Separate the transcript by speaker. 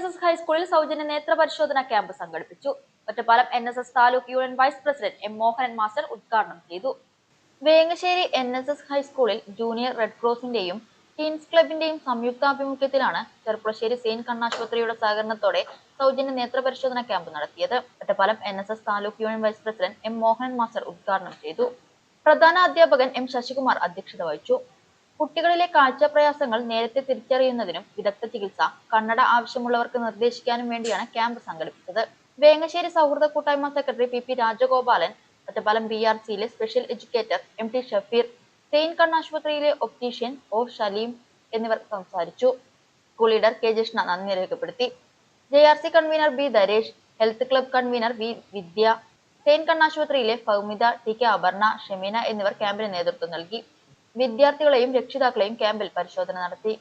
Speaker 1: S ഹൈസ്കൂളിൽ സൗജന്യ നേത്ര പരിശോധന ക്യാമ്പ് സംഘടിപ്പിച്ചു. Ottapalam NSS taluk union vice president M Mohanan master ഉദ്ഘാടനം ചെയ്തു. വേങ്ങശ്ശേരി NSS ഹൈസ്കൂളിൽ ജൂനിയർ റെഡ് ക്രോസിന്റെയും ടീൻസ് ക്ലബിന്റെയും സംയുക്താഭിമുഖ്യത്തിലാണ് ചെർപ്പുളശ്ശേരി സെയിന്റ് കണ്ണാശുപത്രിയുടെ സഹകരണത്തോടെ സൗജന്യ നേത്ര പരിശോധന ക്യാമ്പ് നടത്തിയത്. Ottapalam NSS taluk union vice president M Mohanan master ഉദ്ഘാടനം ചെയ്തു. പ്രധാന അധ്യാപകൻ M ശശികുമാർ അധ്യക്ഷത വഹിച്ചു. കുട്ടികളിലെ കാഴ്ച പ്രയാസങ്ങൾ നേരത്തെ തിരിച്ചറിയുന്നതിനും വിദഗ്ധ ചികിത്സ, കണ്ണട ആവശ്യമുള്ളവർക്ക് നിർദ്ദേശിക്കാനും വേണ്ടിയാണ് ക്യാമ്പ് സംഘടിപ്പിച്ചത്. വേങ്ങശ്ശേരി സൗഹൃദ കൂട്ടായ്മ സെക്രട്ടറി PP രാജഗോപാലൻ, ഒറ്റപ്പാലം BRCയിലെ special educator MT Shafeer, saint കണ്ണാശുപത്രിയിലെ ഒപ്റ്റീഷ്യൻ O ഷലീം എന്നിവർ സംസാരിച്ചു. സ്കൂൾ ലീഡർ K ജിഷ്ണ നന്ദി രേഖപ്പെടുത്തി. JRC convener B Dharesh, health club convener V Vidya, saint കണ്ണാശുപത്രിയിലെ ഫൗമിത, TK അപർണ, ഷെമീന എന്നിവർ ക്യാമ്പിന് നേതൃത്വം നൽകി. വിദ്യാർത്ഥികളെയും രക്ഷിതാക്കളെയും ക്യാമ്പിൽ പരിശോധന നടത്തി.